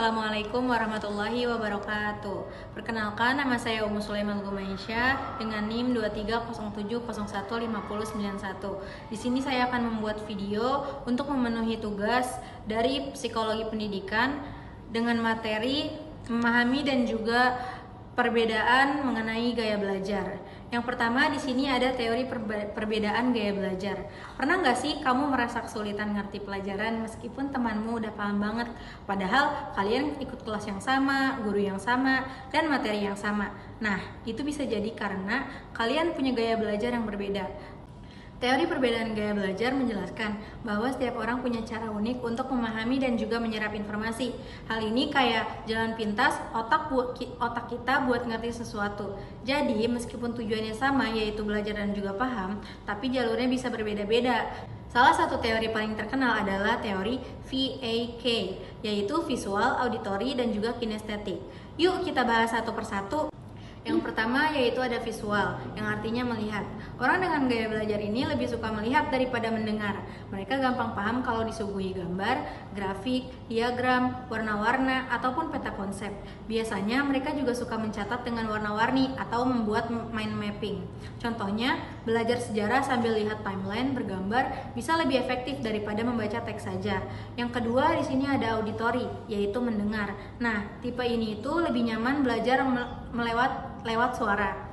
Assalamualaikum warahmatullahi wabarakatuh. Perkenalkan, nama saya Ummu Sulaiman Gumaisyah dengan NIM 2307015091. Di sini saya akan membuat video untuk memenuhi tugas dari psikologi pendidikan dengan materi memahami dan juga perbedaan mengenai gaya belajar. Yang pertama di sini ada teori perbedaan gaya belajar. Pernah nggak sih kamu merasa kesulitan ngerti pelajaran meskipun temanmu udah paham banget? Padahal kalian ikut kelas yang sama, guru yang sama, dan materi yang sama. Nah, itu bisa jadi karena kalian punya gaya belajar yang berbeda. Teori perbedaan gaya belajar menjelaskan bahwa setiap orang punya cara unik untuk memahami dan juga menyerap informasi. Hal ini kayak jalan pintas otak kita buat ngerti sesuatu. Jadi, meskipun tujuannya sama yaitu belajar dan juga paham, tapi jalurnya bisa berbeda-beda. Salah satu teori paling terkenal adalah teori VAK, yaitu visual, auditory, dan juga kinestetik. Yuk kita bahas satu persatu. Yang pertama yaitu ada visual, yang artinya melihat. Orang dengan gaya belajar ini lebih suka melihat daripada mendengar. Mereka gampang paham kalau disuguhi gambar, grafik, diagram, warna-warna, ataupun peta konsep. Biasanya mereka juga suka mencatat dengan warna-warni atau membuat mind mapping. Contohnya, belajar sejarah sambil lihat timeline bergambar bisa lebih efektif daripada membaca teks saja. Yang kedua di sini ada auditory, yaitu mendengar. Nah, tipe ini itu lebih nyaman belajar lewat suara.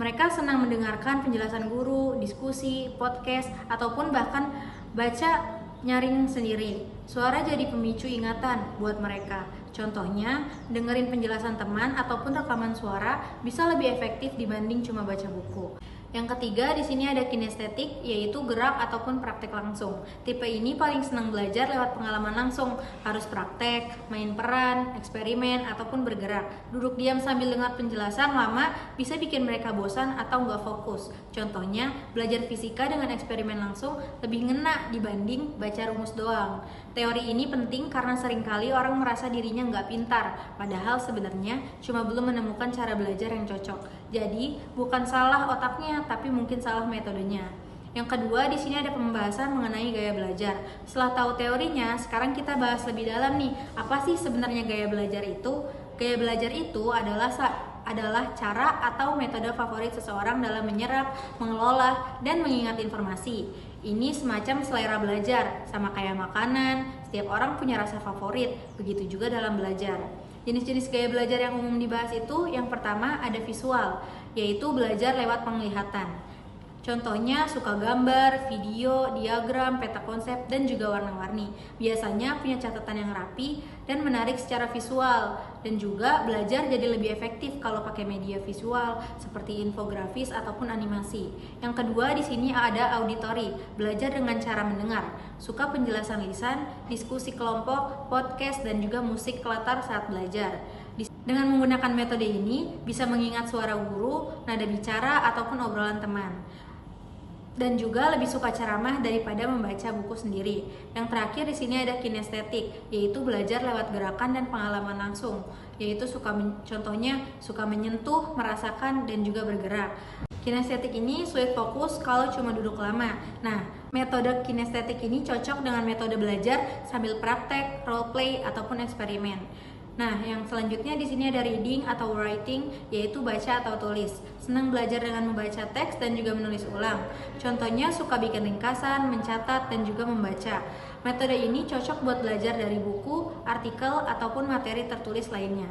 Mereka senang mendengarkan penjelasan guru, diskusi, podcast, ataupun bahkan baca nyaring sendiri. Suara jadi pemicu ingatan buat mereka. Contohnya, dengerin penjelasan teman ataupun rekaman suara bisa lebih efektif dibanding cuma baca buku. Yang ketiga di sini ada kinestetik, yaitu gerak ataupun praktek langsung. Tipe ini paling senang belajar lewat pengalaman langsung, harus praktek, main peran, eksperimen, ataupun bergerak. Duduk diam sambil dengar penjelasan lama bisa bikin mereka bosan atau nggak fokus. Contohnya, belajar fisika dengan eksperimen langsung lebih ngena dibanding baca rumus doang. Teori ini penting karena seringkali orang merasa dirinya nggak pintar, padahal sebenarnya cuma belum menemukan cara belajar yang cocok. Jadi, bukan salah otaknya, tapi mungkin salah metodenya. Yang kedua, di sini ada pembahasan mengenai gaya belajar. Setelah tahu teorinya, sekarang kita bahas lebih dalam nih. Apa sih sebenarnya gaya belajar itu? Gaya belajar itu adalah cara atau metode favorit seseorang dalam menyerap, mengelola, dan mengingat informasi. Ini semacam selera belajar, sama kayak makanan, setiap orang punya rasa favorit, begitu juga dalam belajar. Jenis-jenis gaya belajar yang umum dibahas itu, yang pertama ada visual, yaitu belajar lewat penglihatan. Contohnya suka gambar, video, diagram, peta konsep, dan juga warna-warni. Biasanya punya catatan yang rapi dan menarik secara visual, dan juga belajar jadi lebih efektif kalau pakai media visual seperti infografis ataupun animasi. Yang kedua di sini ada auditory, belajar dengan cara mendengar. Suka penjelasan lisan, diskusi kelompok, podcast, dan juga musik latar saat belajar. Dengan menggunakan metode ini bisa mengingat suara guru, nada bicara, ataupun obrolan teman. Dan juga lebih suka ceramah daripada membaca buku sendiri. Yang terakhir di sini ada kinestetik, yaitu belajar lewat gerakan dan pengalaman langsung, yaitu contohnya suka menyentuh, merasakan, dan juga bergerak. Kinestetik ini sulit fokus kalau cuma duduk lama. Nah, metode kinestetik ini cocok dengan metode belajar sambil praktek, role play, ataupun eksperimen. Nah, yang selanjutnya di sini ada reading atau writing, yaitu baca atau tulis. Senang belajar dengan membaca teks dan juga menulis ulang. Contohnya suka bikin ringkasan, mencatat, dan juga membaca. Metode ini cocok buat belajar dari buku, artikel, ataupun materi tertulis lainnya.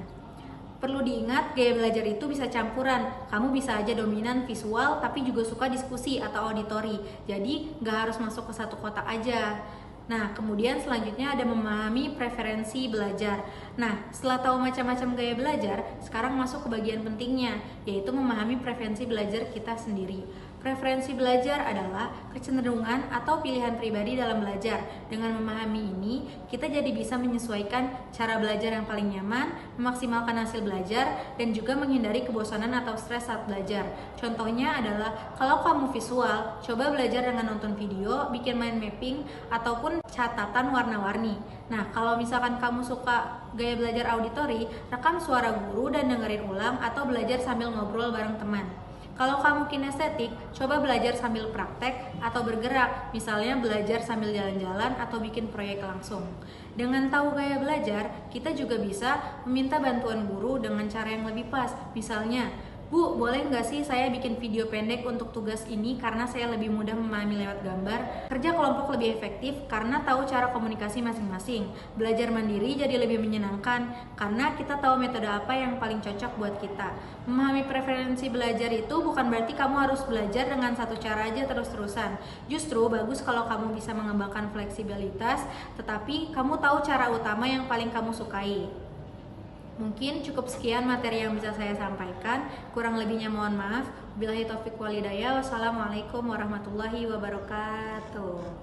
Perlu diingat, gaya belajar itu bisa campuran. Kamu bisa aja dominan visual, tapi juga suka diskusi atau auditory. Jadi, nggak harus masuk ke satu kotak aja. Nah, kemudian selanjutnya ada memahami preferensi belajar. Nah, setelah tahu macam-macam gaya belajar, sekarang masuk ke bagian pentingnya, yaitu memahami preferensi belajar kita sendiri. Preferensi belajar adalah kecenderungan atau pilihan pribadi dalam belajar. Dengan memahami ini, kita jadi bisa menyesuaikan cara belajar yang paling nyaman, memaksimalkan hasil belajar, dan juga menghindari kebosanan atau stres saat belajar. Contohnya adalah, kalau kamu visual, coba belajar dengan nonton video, bikin mind mapping, ataupun catatan warna-warni. Nah, kalau misalkan kamu suka gaya belajar auditory, rekam suara guru dan dengerin ulang atau belajar sambil ngobrol bareng teman. Kalau kamu kinestetik, coba belajar sambil praktek atau bergerak, misalnya belajar sambil jalan-jalan atau bikin proyek langsung. Dengan tahu gaya belajar, kita juga bisa meminta bantuan guru dengan cara yang lebih pas. Misalnya, Bu, boleh nggak sih saya bikin video pendek untuk tugas ini karena saya lebih mudah memahami lewat gambar? Kerja kelompok lebih efektif karena tahu cara komunikasi masing-masing. Belajar mandiri jadi lebih menyenangkan karena kita tahu metode apa yang paling cocok buat kita. Memahami preferensi belajar itu bukan berarti kamu harus belajar dengan satu cara aja terus-terusan. Justru bagus kalau kamu bisa mengembangkan fleksibilitas, tetapi kamu tahu cara utama yang paling kamu sukai. Mungkin cukup sekian materi yang bisa saya sampaikan. Kurang lebihnya mohon maaf. Billahi taufiq wal hidayah. Wassalamualaikum warahmatullahi wabarakatuh.